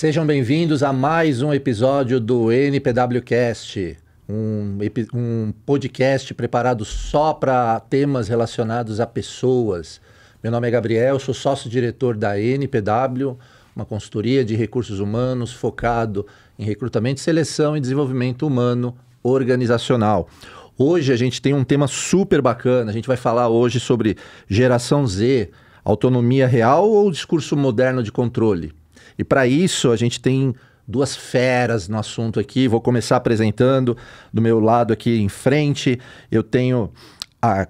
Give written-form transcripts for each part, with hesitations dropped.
Sejam bem-vindos a mais um episódio do NPWcast, um podcast preparado só para temas relacionados a pessoas. Meu nome é Gabriel, sou sócio-diretor da NPW, uma consultoria de recursos humanos focado em recrutamento, seleção e desenvolvimento humano organizacional. Hoje a gente tem um tema super bacana, a gente vai falar hoje sobre geração Z, autonomia real ou discurso moderno de controle. E para isso a gente tem duas feras no assunto aqui. Vou começar apresentando. Do meu lado aqui em frente, eu tenho a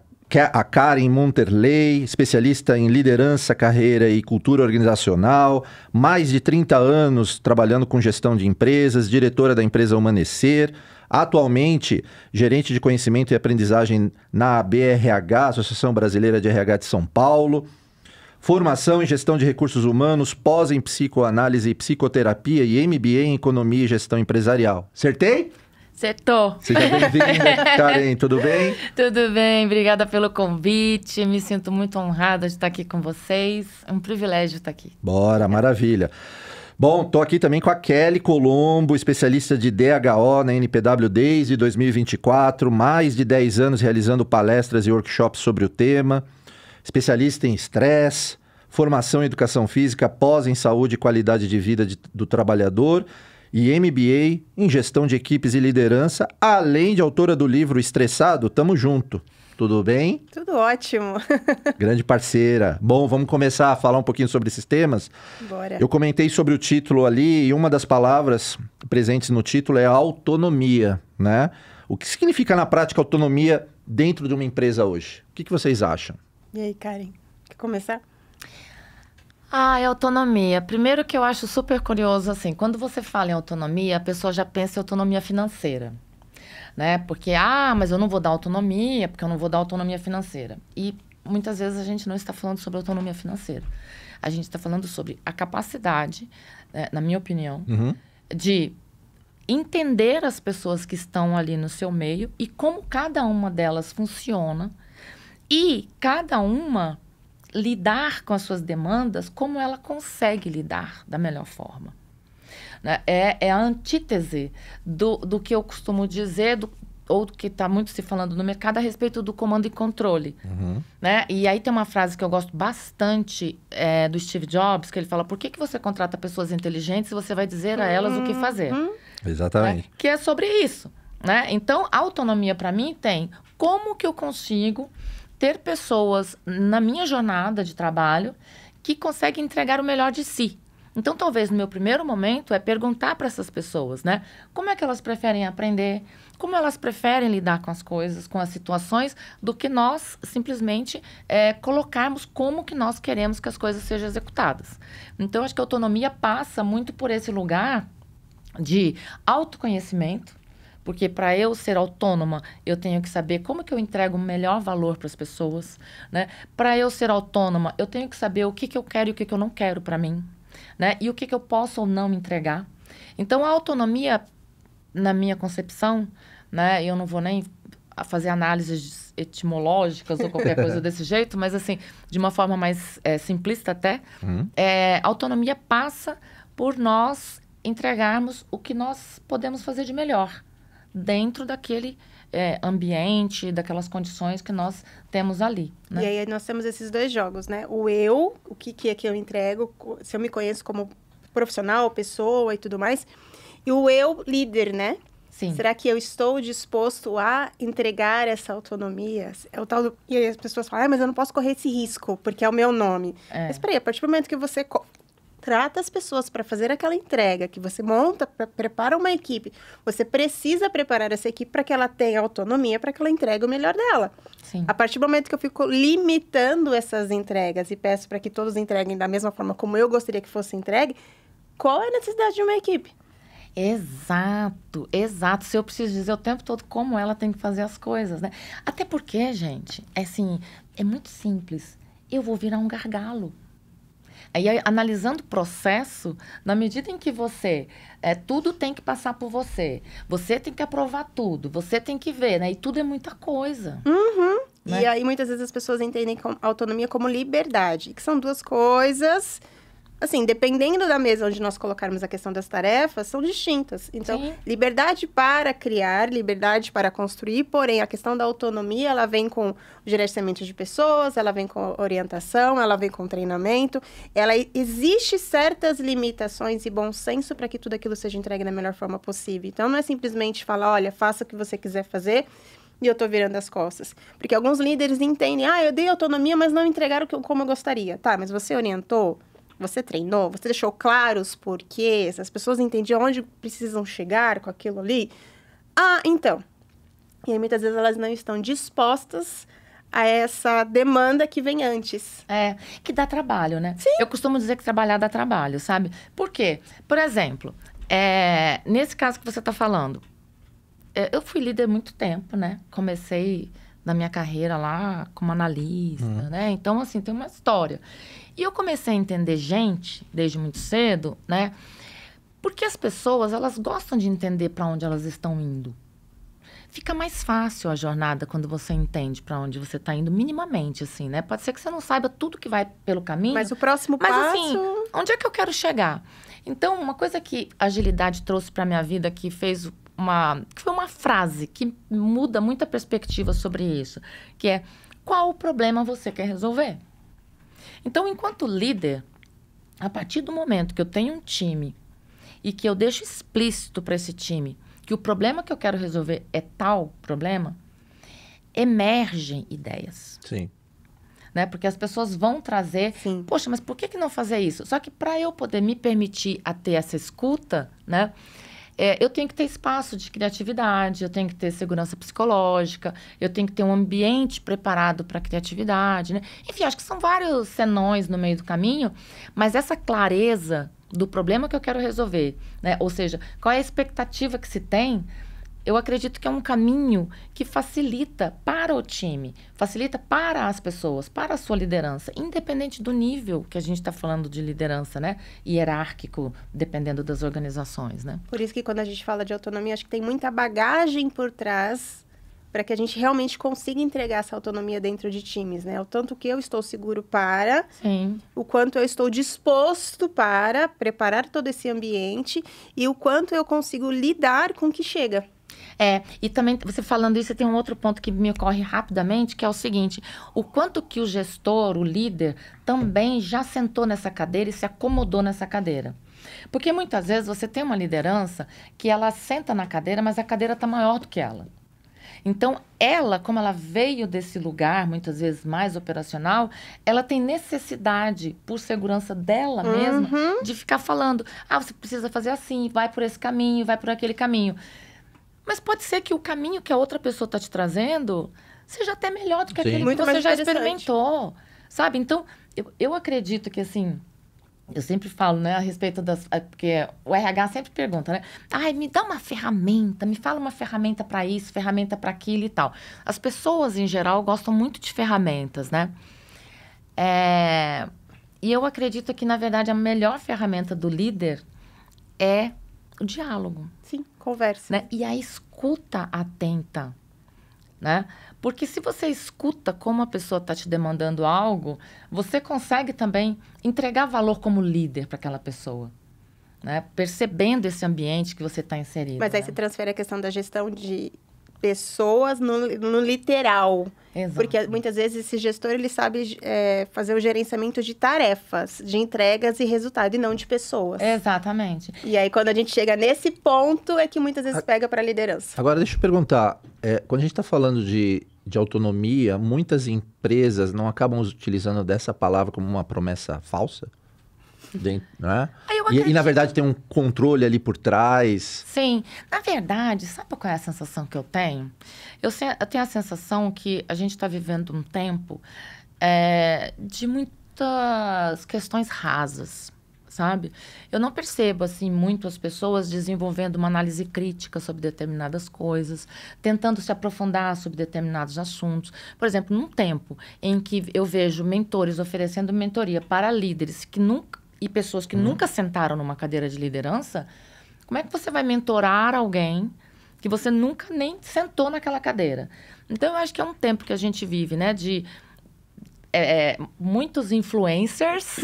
Karen Monterley, especialista em liderança, carreira e cultura organizacional, mais de 30 anos trabalhando com gestão de empresas, diretora da empresa Humanecer, atualmente gerente de conhecimento e aprendizagem na ABRH, Associação Brasileira de RH de São Paulo. Formação em gestão de recursos humanos, pós em psicoanálise e psicoterapia e MBA em economia e gestão empresarial. Acertei? Acertou. Seja bem-vinda, Karen, tudo bem? Tudo bem, obrigada pelo convite. Me sinto muito honrada de estar aqui com vocês. É um privilégio estar aqui. Bora, maravilha. Bom, estou aqui também com a Kelly Colombo, especialista de DHO na NPW desde 2024, mais de 10 anos realizando palestras e workshops sobre o tema. Especialista em estresse, formação em educação física, pós em saúde e qualidade de vida do trabalhador e MBA em gestão de equipes e liderança, além de autora do livro Estressado, Tamo Junto. Tudo bem? Tudo ótimo. Grande parceira. Bom, vamos começar a falar um pouquinho sobre esses temas? Bora. Eu comentei sobre o título ali e uma das palavras presentes no título é autonomia, né? O que significa na prática autonomia dentro de uma empresa hoje? O que vocês acham? E aí, Karen? Quer começar? É autonomia. Primeiro que eu acho super curioso, assim, quando você fala em autonomia, a pessoa já pensa em autonomia financeira, né? Porque, mas eu não vou dar autonomia, porque eu não vou dar autonomia financeira. E muitas vezes a gente não está falando sobre autonomia financeira. A gente está falando sobre a capacidade, na minha opinião, de entender as pessoas que estão ali no seu meio e como cada uma delas funciona. E cada uma lidar com as suas demandas como ela consegue lidar da melhor forma. É a antítese do que eu costumo dizer, ou do que está muito se falando no mercado a respeito do comando e controle. Né? E aí tem uma frase que eu gosto bastante do Steve Jobs, que ele fala, por que você contrata pessoas inteligentes se você vai dizer a elas o que fazer? Exatamente. Né? Que é sobre isso. Né? Então, a autonomia para mim tem como que eu consigo ter pessoas na minha jornada de trabalho que conseguem entregar o melhor de si. Então, talvez no meu primeiro momento é perguntar para essas pessoas, né? Como é que elas preferem aprender? Como elas preferem lidar com as coisas, com as situações, do que nós simplesmente colocarmos como que nós queremos que as coisas sejam executadas. Então, acho que a autonomia passa muito por esse lugar de autoconhecimento, porque para eu ser autônoma, eu tenho que saber como que eu entrego o melhor valor para as pessoas, né? Para eu ser autônoma, eu tenho que saber o que eu quero e o que eu não quero para mim, né? E o que eu posso ou não entregar. Então, a autonomia, na minha concepção, né? Eu não vou nem fazer análises etimológicas ou qualquer coisa desse jeito, mas assim, de uma forma mais simplista até, a autonomia passa por nós entregarmos o que nós podemos fazer de melhor dentro daquele ambiente, daquelas condições que nós temos ali. Né? E aí nós temos esses dois jogos, né? O eu, o que é que eu entrego, se eu me conheço como profissional, pessoa e tudo mais. E o eu líder, né? Sim. Será que eu estou disposto a entregar essa autonomia? E aí as pessoas falam, mas eu não posso correr esse risco, porque é o meu nome. Mas peraí, a partir do momento que você trata as pessoas para fazer aquela entrega, que você monta, prepara uma equipe, você precisa preparar essa equipe para que ela tenha autonomia, para que ela entregue o melhor dela. Sim. A partir do momento que eu fico limitando essas entregas e peço para que todos entreguem da mesma forma como eu gostaria que fosse entregue, qual é a necessidade de uma equipe? Exato, exato. Se eu preciso dizer o tempo todo como ela tem que fazer as coisas, né? Até porque, gente, é muito simples. Eu vou virar um gargalo. Aí, analisando o processo, na medida em que você... tudo tem que passar por você. Você tem que aprovar tudo. Você tem que ver, né? E tudo é muita coisa. Né? E aí, muitas vezes, as pessoas entendem autonomia como liberdade. Que são duas coisas assim, dependendo da mesa onde nós colocarmos a questão das tarefas, são distintas. Então, Sim. liberdade para criar, liberdade para construir, porém, a questão da autonomia, ela vem com o gerenciamento de pessoas, ela vem com orientação, ela vem com treinamento. Existe certas limitações e bom senso para que tudo aquilo seja entregue da melhor forma possível. Então, não é simplesmente falar, olha, faça o que você quiser fazer e eu tô virando as costas. Porque alguns líderes entendem, eu dei autonomia, mas não entregaram como eu gostaria. Tá, mas você orientou? Você treinou, você deixou claros os porquês, as pessoas entendiam onde precisam chegar com aquilo ali. Então. E aí, muitas vezes, elas não estão dispostas a essa demanda que vem antes. Que dá trabalho, né? Sim. Eu costumo dizer que trabalhar dá trabalho, sabe? Por quê? Por exemplo, nesse caso que você está falando, eu fui líder há muito tempo, né? Comecei na minha carreira lá como analista, né? Então, assim, tem uma história. E eu comecei a entender gente, desde muito cedo, né? Porque as pessoas, elas gostam de entender para onde elas estão indo. Fica mais fácil a jornada quando você entende para onde você está indo, minimamente, assim, né? Pode ser que você não saiba tudo que vai pelo caminho. Mas o próximo passo... Mas, assim, onde é que eu quero chegar? Então, uma coisa que a agilidade trouxe para minha vida, que foi uma frase que muda muita perspectiva sobre isso, que é: qual o problema você quer resolver? Então, enquanto líder, a partir do momento que eu tenho um time e que eu deixo explícito para esse time que o problema que eu quero resolver é tal problema, emergem ideias. Sim. Né? Porque as pessoas vão trazer... Sim. Poxa, mas por que não fazer isso? Só que para eu poder me permitir a ter essa escuta, né? Eu tenho que ter espaço de criatividade, eu tenho que ter segurança psicológica, eu tenho que ter um ambiente preparado para a criatividade, né? Enfim, acho que são vários senões no meio do caminho, mas essa clareza do problema que eu quero resolver, né? Ou seja, qual é a expectativa que se tem, eu acredito que é um caminho que facilita para o time, facilita para as pessoas, para a sua liderança, independente do nível que a gente está falando de liderança, né? Hierárquico, dependendo das organizações, né? Por isso que quando a gente fala de autonomia, acho que tem muita bagagem por trás para que a gente realmente consiga entregar essa autonomia dentro de times, né? O tanto que eu estou seguro para, Sim. O quanto eu estou disposto para preparar todo esse ambiente e o quanto eu consigo lidar com o que chega. E também, você falando isso, tem um outro ponto que me ocorre rapidamente, que é o seguinte: o quanto que o gestor, o líder, também já sentou nessa cadeira e se acomodou nessa cadeira. Porque muitas vezes você tem uma liderança que ela senta na cadeira, mas a cadeira está maior do que ela. Então, ela, como ela veio desse lugar, muitas vezes mais operacional, ela tem necessidade, por segurança dela mesma, de ficar falando: você precisa fazer assim, vai por esse caminho, vai por aquele caminho. Mas pode ser que o caminho que a outra pessoa está te trazendo seja até melhor do que aquele que você já experimentou, sabe? Então, eu acredito que, assim, eu sempre falo, né, a respeito das... Porque o RH sempre pergunta, né? Me dá uma ferramenta, me fala uma ferramenta para isso, ferramenta para aquilo e tal. As pessoas, em geral, gostam muito de ferramentas, né? E eu acredito que, na verdade, a melhor ferramenta do líder é o diálogo. Sim, conversa. Né? E a escuta atenta, né? Porque se você escuta como a pessoa está te demandando algo, você consegue também entregar valor como líder para aquela pessoa, né? Percebendo esse ambiente que você está inserido. Mas aí você transfere a questão da gestão de pessoas no literal. Exato. Porque muitas vezes esse gestor, ele sabe fazer o gerenciamento de tarefas, de entregas e resultado, e não de pessoas. Exatamente. E aí, quando a gente chega nesse ponto, é que muitas vezes pega para a liderança. Agora, deixa eu perguntar. Quando a gente está falando de autonomia, muitas empresas não acabam utilizando dessa palavra como uma promessa falsa? Né? E, na verdade, tem um controle ali por trás. Sim. Na verdade, sabe qual é a sensação que eu tenho? Eu tenho a sensação que a gente está vivendo um tempo de muitas questões rasas, sabe? Eu não percebo, assim, muito as pessoas desenvolvendo uma análise crítica sobre determinadas coisas, tentando se aprofundar sobre determinados assuntos. Por exemplo, num tempo em que eu vejo mentores oferecendo mentoria para líderes e pessoas que nunca sentaram numa cadeira de liderança, como é que você vai mentorar alguém que você nunca nem sentou naquela cadeira? Então, eu acho que é um tempo que a gente vive, né? De muitos influencers,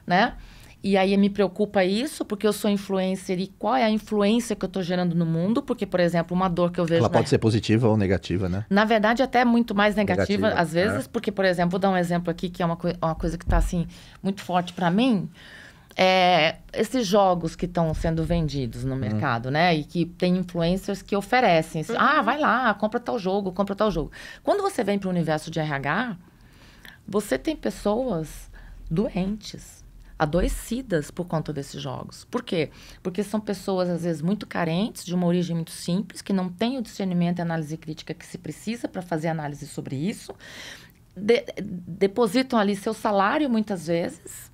né? E aí me preocupa isso, porque eu sou influencer e qual é a influência que eu estou gerando no mundo? Porque, por exemplo, uma dor que eu vejo... Ela pode ser positiva ou negativa, né? Na verdade, até muito mais negativa às vezes, porque, por exemplo, vou dar um exemplo aqui, que é uma coisa que está, assim, muito forte para mim. Esses jogos que estão sendo vendidos no mercado, né? E que tem influencers que oferecem. Vai lá, compra tal jogo, compra tal jogo. Quando você vem para o universo de RH, você tem pessoas doentes, adoecidas por conta desses jogos. Por quê? Porque são pessoas, às vezes, muito carentes, de uma origem muito simples, que não têm o discernimento e análise crítica que se precisa para fazer análise sobre isso. Depositam ali seu salário, muitas vezes,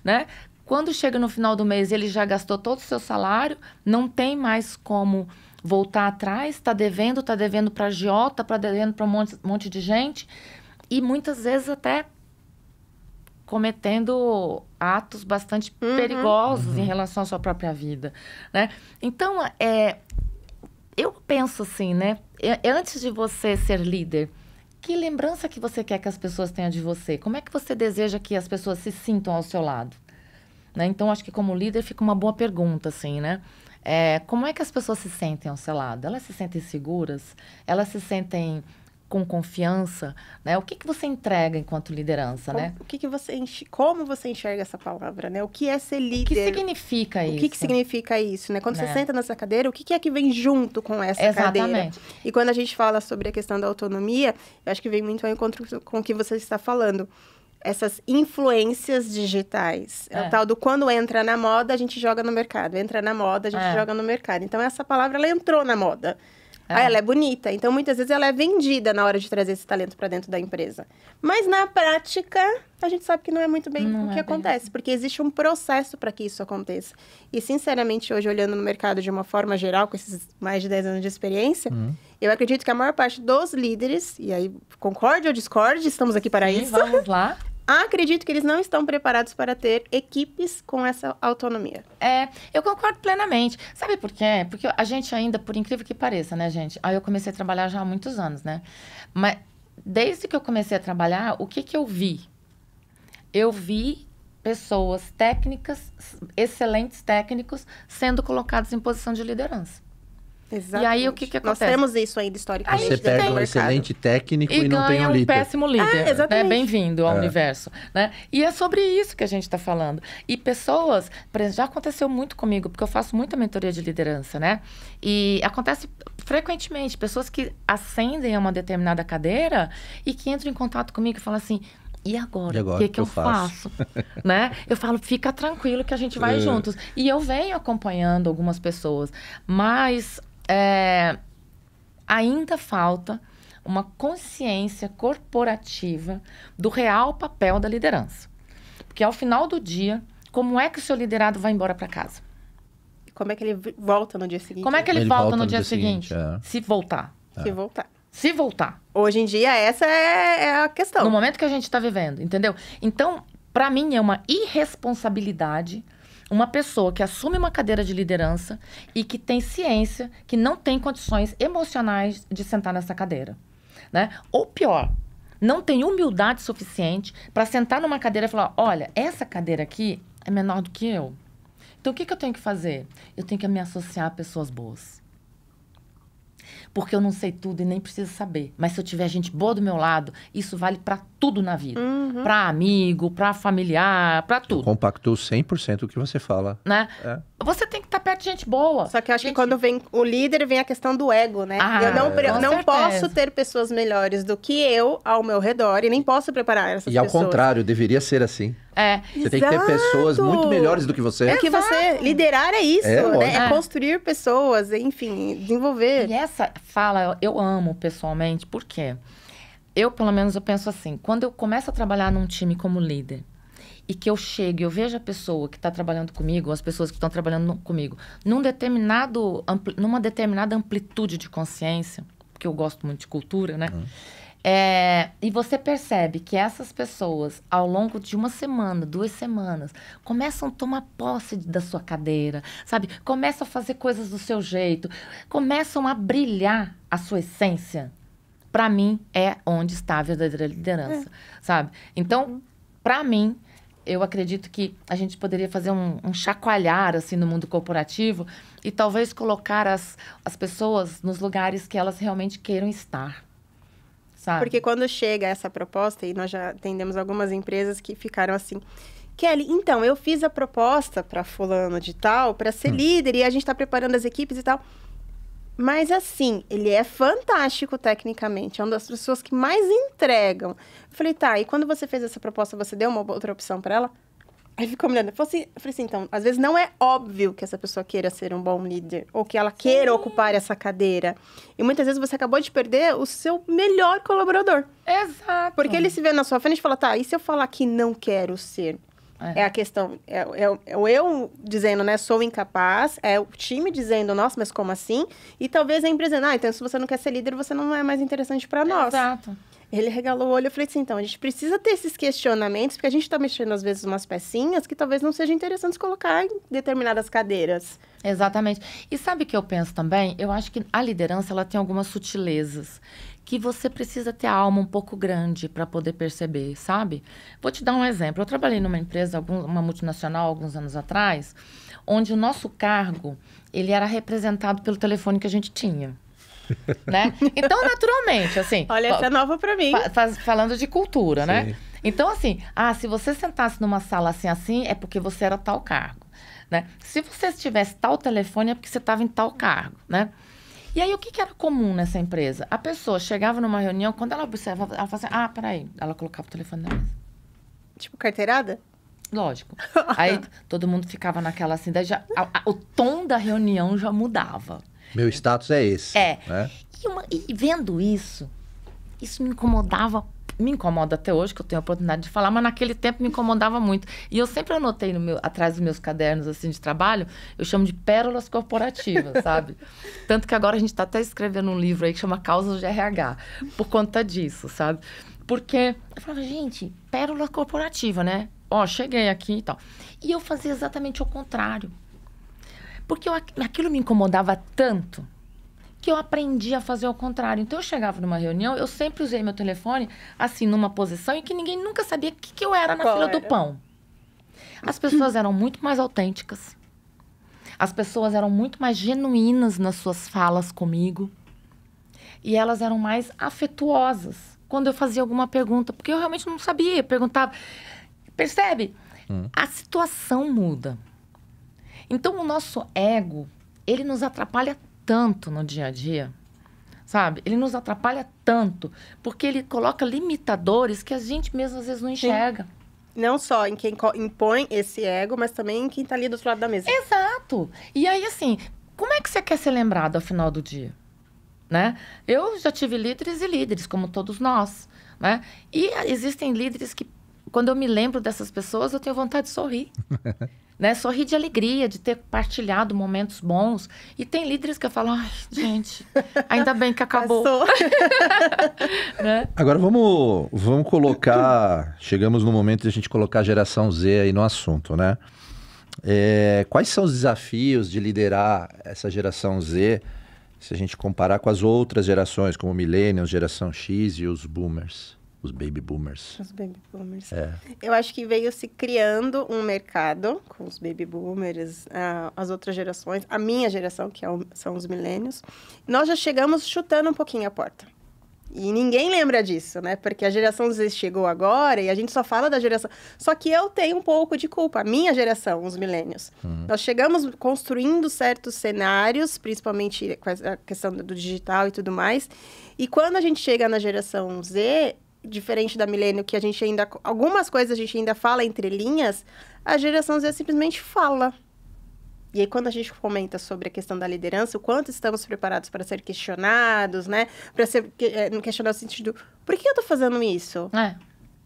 né? Quando chega no final do mês, ele já gastou todo o seu salário, não tem mais como voltar atrás, está devendo para agiota, está devendo para um monte de gente, e muitas vezes até cometendo atos bastante perigosos em relação à sua própria vida, né? Então, eu penso assim, né? Antes de você ser líder, que lembrança que você quer que as pessoas tenham de você? Como é que você deseja que as pessoas se sintam ao seu lado? Né? Então, acho que como líder fica uma boa pergunta, assim, né? Como é que as pessoas se sentem ao seu lado? Elas se sentem seguras? Elas se sentem com confiança, né? O que você entrega enquanto liderança, né? Como você enxerga essa palavra, né? O que é ser líder? O que significa isso? O que significa isso, né? Quando você senta nessa cadeira, o que é que vem junto com essa cadeira? Exatamente. E quando a gente fala sobre a questão da autonomia, eu acho que vem muito ao encontro com o que você está falando. Essas influências digitais. É o tal do quando entra na moda, a gente joga no mercado. Entra na moda, a gente joga no mercado. Então, essa palavra, ela entrou na moda. Ela é bonita. Então, muitas vezes, ela é vendida na hora de trazer esse talento para dentro da empresa. Mas, na prática, a gente sabe que não é muito bem o que acontece. Porque existe um processo para que isso aconteça. E, sinceramente, hoje, olhando no mercado de uma forma geral, com esses mais de 10 anos de experiência, eu acredito que a maior parte dos líderes, e aí, concorde ou discorde, estamos aqui para isso. Vamos lá. Acredito que eles não estão preparados para ter equipes com essa autonomia. Eu concordo plenamente. Sabe por quê? Porque a gente ainda, por incrível que pareça, né, gente? Eu comecei a trabalhar já há muitos anos, né? Mas desde que eu comecei a trabalhar, o que eu vi? Eu vi pessoas técnicas, excelentes técnicos, sendo colocados em posição de liderança. Exatamente. E aí, o que acontece? Nós temos isso ainda historicamente. Você pega um excelente técnico e não tem um líder. Péssimo líder. Exatamente. Né? Bem-vindo ao universo. Né? E é sobre isso que a gente está falando. E pessoas... Já aconteceu muito comigo, porque eu faço muita mentoria de liderança, né? E acontece frequentemente. Pessoas que ascendem a uma determinada cadeira e que entram em contato comigo e falam assim... E agora? O que eu faço? Né? Eu falo, fica tranquilo que a gente vai juntos. E eu venho acompanhando algumas pessoas. Mas... ainda falta uma consciência corporativa do real papel da liderança. Porque ao final do dia, como é que o seu liderado vai embora para casa? Como é que ele volta no dia seguinte? Como é que ele volta no dia seguinte? Se voltar. Se voltar. Hoje em dia, essa é a questão. No momento que a gente está vivendo, entendeu? Então, para mim, é uma irresponsabilidade uma pessoa que assume uma cadeira de liderança e que tem ciência que não tem condições emocionais de sentar nessa cadeira, né? Ou pior, não tem humildade suficiente para sentar numa cadeira e falar, olha, essa cadeira aqui é menor do que eu. Então, o que eu tenho que fazer? Eu tenho que me associar a pessoas boas. Porque eu não sei tudo e nem preciso saber. Mas se eu tiver gente boa do meu lado, isso vale para tudo na vida. Para amigo, para familiar, para tudo. Eu compactuo 100% o que você fala. Né? Você tem que estar perto de gente boa. Só que eu acho que quando vem o líder, vem a questão do ego, né? Eu não posso ter pessoas melhores do que eu ao meu redor e nem posso preparar essas pessoas. E ao contrário, deveria ser assim. Exato. Você tem que ter pessoas muito melhores do que você. Porque você liderar é isso, né? É construir pessoas, enfim, desenvolver. E essa fala eu amo pessoalmente, por quê? Eu, pelo menos, eu penso assim, quando eu começo a trabalhar num time como líder e que eu chego e eu vejo a pessoa que está trabalhando comigo, as pessoas que estão trabalhando comigo, numa determinada amplitude de consciência, porque eu gosto muito de cultura, né? E você percebe que essas pessoas, ao longo de uma semana, 2 semanas, começam a tomar posse da sua cadeira, sabe? Começam a fazer coisas do seu jeito, começam a brilhar a sua essência. Para mim, é onde está a verdadeira liderança, sabe? Então, para mim, eu acredito que a gente poderia fazer um chacoalhar, assim, no mundo corporativo e talvez colocar as pessoas nos lugares que elas realmente queiram estar, sabe? Porque quando chega essa proposta, e nós já atendemos algumas empresas que ficaram assim... Kelly, então, eu fiz a proposta para fulano de tal, para ser líder, e a gente está preparando as equipes e tal... Mas assim, ele é fantástico tecnicamente, é uma das pessoas que mais entregam. Eu falei, tá, e quando você fez essa proposta, você deu uma outra opção para ela? Aí ficou me olhando, eu falei assim, então, às vezes não é óbvio que essa pessoa queira ser um bom líder, ou que ela queira ocupar essa cadeira. E muitas vezes você acabou de perder o seu melhor colaborador. Exato. Porque ele se vê na sua frente e fala, tá, e se eu falar que não quero ser? É a questão, é o eu dizendo, né, sou incapaz, é o time dizendo, nossa, mas como assim? E talvez a empresa, então se você não quer ser líder, você não é mais interessante para nós. Exato. Ele regalou o olho e eu falei assim, então, a gente precisa ter esses questionamentos, porque a gente tá mexendo, às vezes, umas pecinhas que talvez não sejam interessantes colocar em determinadas cadeiras. Exatamente. E sabe o que eu penso também? Eu acho que a liderança, ela tem algumas sutilezas que você precisa ter a alma um pouco grande para poder perceber, sabe? Vou te dar um exemplo. Eu trabalhei numa empresa, uma multinacional, alguns anos atrás, onde o nosso cargo, ele era representado pelo telefone que a gente tinha. Né? Então, naturalmente, assim... Olha, essa é nova para mim. Falando de cultura, Sim. né? Então, assim, se você sentasse numa sala assim, é porque você era tal cargo, né? Se você tivesse tal telefone, é porque você estava em tal cargo, né? E aí, o que era comum nessa empresa? A pessoa chegava numa reunião, quando ela observava, ela falava assim, peraí. Ela colocava o telefone na mesa. Tipo, carteirada? Lógico. Aí, todo mundo ficava naquela assim, daí o tom da reunião já mudava. Meu status é esse. Né? E vendo isso me incomodava, me incomoda até hoje, que eu tenho a oportunidade de falar, mas naquele tempo me incomodava muito. E eu sempre anotei atrás dos meus cadernos assim, de trabalho, eu chamo de pérolas corporativas, sabe? Tanto que agora a gente está até escrevendo um livro aí que chama Causas de RH, por conta disso, sabe? Porque eu falava, gente, pérola corporativa, né? Cheguei aqui e tal. E eu fazia exatamente o contrário. Porque aquilo me incomodava tanto que eu aprendi a fazer o contrário. Então, eu chegava numa reunião, eu sempre usei meu telefone, assim, numa posição em que ninguém nunca sabia o que eu era na fila do pão. As pessoas eram muito mais autênticas. As pessoas eram muito mais genuínas nas suas falas comigo. E elas eram mais afetuosas quando eu fazia alguma pergunta. Porque eu realmente não sabia. Eu perguntava. Percebe? A situação muda. Então, o nosso ego, ele nos atrapalha tanto no dia a dia, sabe? Ele nos atrapalha tanto, porque ele coloca limitadores que a gente mesmo às vezes não enxerga. Sim. Não só em quem impõe esse ego, mas também em quem tá ali do outro lado da mesa. Exato! E aí, assim, como é que você quer ser lembrado ao final do dia? Né? Eu já tive líderes e líderes, como todos nós, né? E existem líderes que, quando eu me lembro dessas pessoas, eu tenho vontade de sorrir. Né? Sorrir de alegria, de ter partilhado momentos bons. E tem líderes que eu falo, gente, ainda bem que acabou. Né? Agora vamos colocar... Chegamos no momento de a gente colocar a geração Z aí no assunto, né? Quais são os desafios de liderar essa geração Z, se a gente comparar com as outras gerações, como Millennials, geração X e os Boomers? Os Baby Boomers. Os Baby Boomers. Eu acho que veio se criando um mercado com os Baby Boomers, as outras gerações, a minha geração, que são os Millennials. Nós já chegamos chutando um pouquinho a porta. E ninguém lembra disso, né? Porque a geração Z chegou agora e a gente só fala da geração... Só que eu tenho um pouco de culpa, a minha geração, os Millennials. Nós chegamos construindo certos cenários, principalmente com a questão do digital e tudo mais. E quando a gente chega na geração Z... Diferente da Millennial, que a gente ainda... Algumas coisas a gente ainda fala entre linhas, a geração Z simplesmente fala. E aí, quando a gente comenta sobre a questão da liderança, o quanto estamos preparados para ser questionados, né? Para ser questionados no sentido, por que eu tô fazendo isso?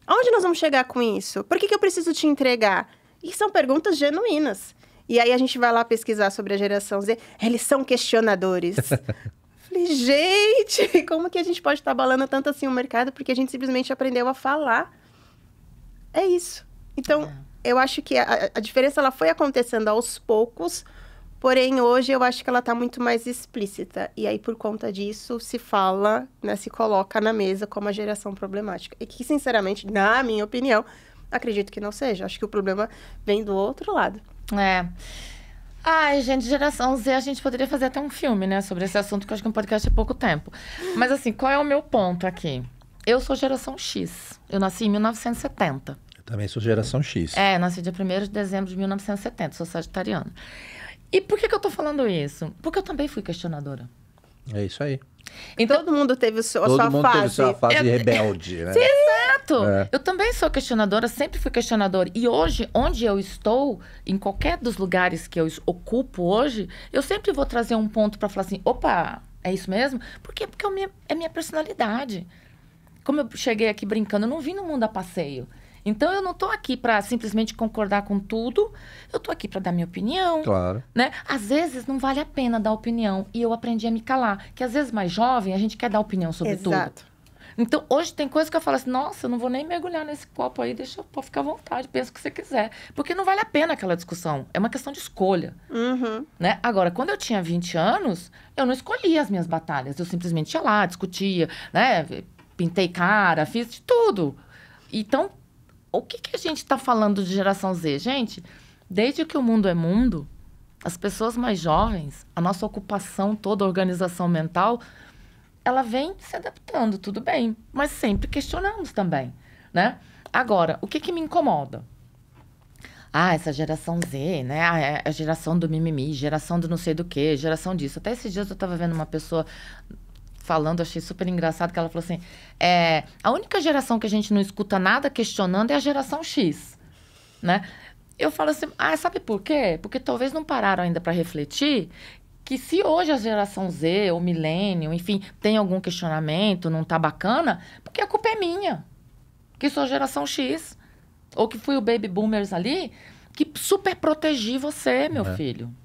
Aonde nós vamos chegar com isso? Por que eu preciso te entregar? E são perguntas genuínas. E aí, a gente vai lá pesquisar sobre a geração Z. Eles são questionadores. Falei, gente, como que a gente pode estar abalando tanto assim o mercado? Porque a gente simplesmente aprendeu a falar. É isso. Então, eu acho que a diferença ela foi acontecendo aos poucos, porém, hoje eu acho que ela está muito mais explícita. E aí, por conta disso, se fala, né, se coloca na mesa como a geração problemática. E que, sinceramente, na minha opinião, Acredito que não seja. Acho que o problema vem do outro lado. Ai, gente, geração Z, a gente poderia fazer até um filme, né? Sobre esse assunto, que eu acho que um podcast é pouco tempo. Mas assim, qual é o meu ponto aqui? Eu sou geração X. Eu nasci em 1970. Eu também sou geração X. Nasci dia 1º de dezembro de 1970. Sou sagitariana. E por que eu tô falando isso? Porque eu também fui questionadora. É isso aí. Então, todo mundo teve a sua Todo fase. mundo teve sua fase rebelde, né? Sim, exato. Eu também sou questionadora, sempre fui questionadora. E hoje, onde eu estou, em qualquer dos lugares que eu ocupo hoje, eu sempre vou trazer um ponto para falar assim, opa, é isso mesmo? Por quê? Porque é minha personalidade. Como eu cheguei aqui brincando, eu não vim no mundo a passeio. Então, eu não estou aqui para simplesmente concordar com tudo. Eu estou aqui para dar minha opinião. Claro. Né? Às vezes, não vale a pena dar opinião. E eu aprendi a me calar. Que às vezes, mais jovem, a gente quer dar opinião sobre tudo. Então, hoje tem coisa que eu falo assim, nossa, eu não vou nem mergulhar nesse copo aí, deixa eu ficar à vontade, pensa o que você quiser. Porque não vale a pena aquela discussão. É uma questão de escolha. Né? Agora, quando eu tinha 20 anos, eu não escolhia as minhas batalhas. Eu simplesmente ia lá, discutia, né? Pintei cara, fiz de tudo. Então, o que a gente está falando de geração Z? Gente, desde que o mundo é mundo, as pessoas mais jovens, a nossa ocupação toda, a organização mental, ela vem se adaptando, tudo bem. Mas sempre questionamos também, né? Agora, o que me incomoda? Essa geração Z, né? A geração do mimimi, geração do não sei do quê, geração disso. Até esses dias eu estava vendo uma pessoa falando, achei super engraçado, que ela falou assim, a única geração que a gente não escuta nada questionando é a geração X, né? Eu falo assim, sabe por quê? Porque talvez não pararam ainda para refletir que se hoje a geração Z, ou milênio, enfim, tem algum questionamento, não tá bacana, porque a culpa é minha, que sou a geração X, ou que fui o baby boomers ali, que super protegi você, meu filho.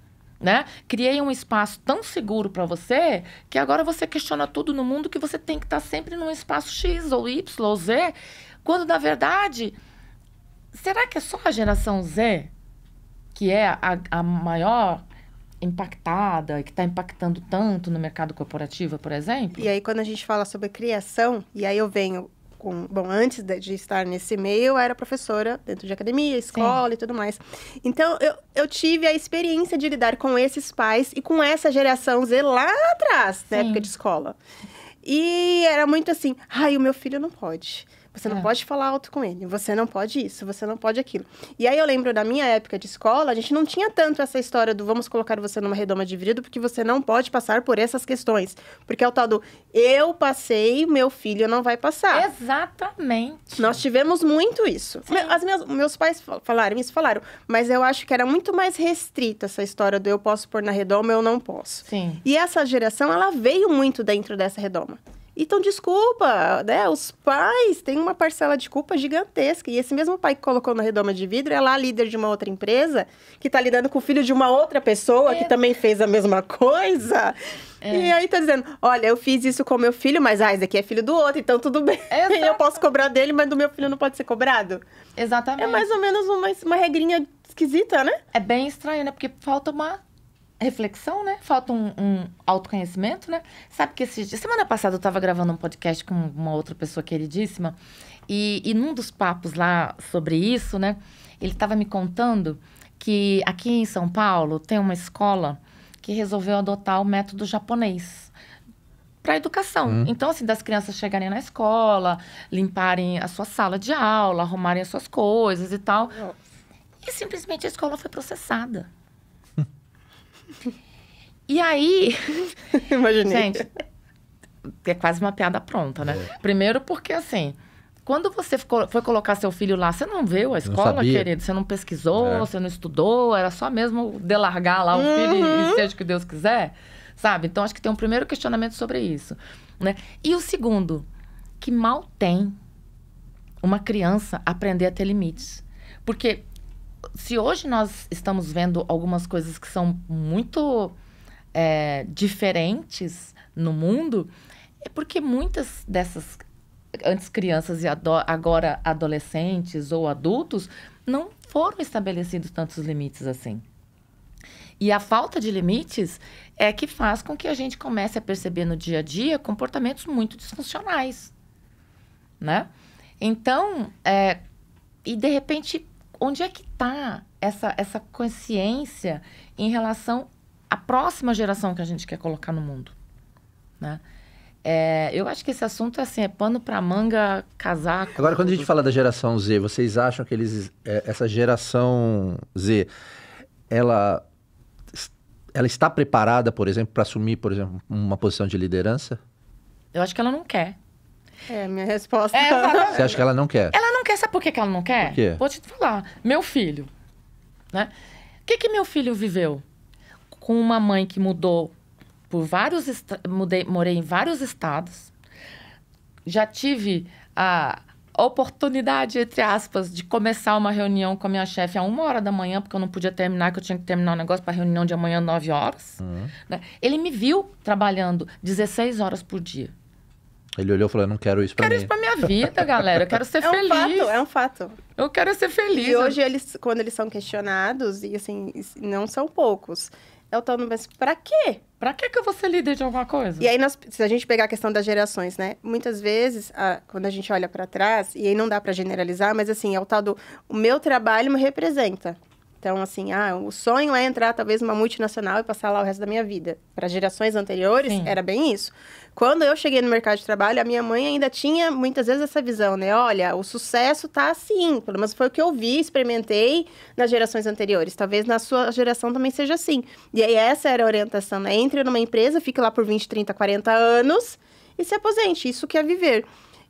Né? Criei um espaço tão seguro para você que agora você questiona tudo no mundo, que você tem que estar sempre num espaço X ou Y ou Z, quando na verdade, será que é só a geração Z que é a maior impactada, que está impactando tanto no mercado corporativo, por exemplo? E aí, quando a gente fala sobre criação, e aí eu venho bom, antes de estar nesse meio, eu era professora dentro de academia, escola e tudo mais. Então, eu tive a experiência de lidar com esses pais e com essa geração Z lá atrás, na época de escola. E era muito assim, o meu filho não pode. Você não pode falar alto com ele, você não pode isso, você não pode aquilo. E aí eu lembro da minha época de escola, a gente não tinha tanto essa história do vamos colocar você numa redoma de vidro porque você não pode passar por essas questões. Porque é o tal do eu passei, meu filho não vai passar. Exatamente. Nós tivemos muito isso. Meus pais falaram, mas eu acho que era muito mais restrita essa história do eu posso pôr na redoma, eu não posso. Sim. E essa geração, ela veio muito dentro dessa redoma. Então, desculpa, né? Os pais têm uma parcela de culpa gigantesca. E esse mesmo pai que colocou na redoma de vidro é lá líder de uma outra empresa, que tá lidando com o filho de uma outra pessoa que também fez a mesma coisa. E aí tá dizendo, olha, eu fiz isso com meu filho, mas esse aqui é filho do outro, então tudo bem. Eu posso cobrar dele, mas do meu filho não pode ser cobrado. Exatamente. É mais ou menos uma regrinha esquisita, né? É bem estranho, né? Porque falta uma reflexão, né? Falta um autoconhecimento, né? Sabe que semana passada eu estava gravando um podcast com uma outra pessoa queridíssima e num dos papos lá sobre isso, né? Ele estava me contando que aqui em São Paulo tem uma escola que resolveu adotar o método japonês para a educação. Então, assim, das crianças chegarem na escola, limparem a sua sala de aula, arrumarem as suas coisas e tal. E simplesmente a escola foi processada. E aí, imaginei. Gente, é quase uma piada pronta, né? Primeiro porque, assim, quando você foi colocar seu filho lá, você não viu a escola, querido? Você não pesquisou, você não estudou, era só mesmo delargar lá o filho e seja o que Deus quiser, sabe? Então, acho que tem um primeiro questionamento sobre isso, né? E o segundo, que mal tem uma criança aprender a ter limites. Porque se hoje nós estamos vendo algumas coisas que são muito diferentes no mundo, é porque muitas dessas, antes crianças e agora adolescentes ou adultos, não foram estabelecidos tantos limites assim. E a falta de limites é que faz com que a gente comece a perceber no dia a dia comportamentos muito disfuncionais, né? Então, E, de repente, onde é que está essa consciência em relação à próxima geração que a gente quer colocar no mundo, né? Eu acho que esse assunto é pano para manga, casaco. Agora, quando a gente fala da geração Z, vocês acham que essa geração Z, ela está preparada, por exemplo, para assumir, por exemplo, uma posição de liderança? Eu acho que ela não quer. É a minha resposta. Você acha que ela não quer? Ela não quer, sabe por que ela não quer? Por quê? Vou te falar. Meu filho, né? O que meu filho viveu? Com uma mãe que mudou por morei em vários estados. Já tive a oportunidade, entre aspas, de começar uma reunião com a minha chefe a 1h da manhã, porque eu não podia terminar, que eu tinha que terminar o negócio para a reunião de amanhã, 9 horas. Né? Ele me viu trabalhando 16 horas por dia. Ele olhou e falou, eu não quero isso pra mim. Quero isso pra minha vida, galera. Eu quero ser feliz. É um fato. Eu quero ser feliz. E hoje, quando eles são questionados, e assim, não são poucos, eu tô no mas pra quê? Pra que eu vou ser líder de alguma coisa? E aí, se a gente pegar a questão das gerações, né? Muitas vezes, quando a gente olha pra trás, e aí não dá pra generalizar, mas assim, é o tal do... O meu trabalho me representa. Então, assim, o sonho é entrar, talvez, numa multinacional e passar lá o resto da minha vida. Para gerações anteriores, Sim. Era bem isso. Quando eu cheguei no mercado de trabalho, a minha mãe ainda tinha, muitas vezes, essa visão, né? Olha, o sucesso tá assim, pelo menos foi o que eu vi, experimentei nas gerações anteriores. Talvez na sua geração também seja assim. E aí, essa era a orientação, né? Entre numa empresa, fique lá por 20, 30, 40 anos e se aposente. Isso que é viver.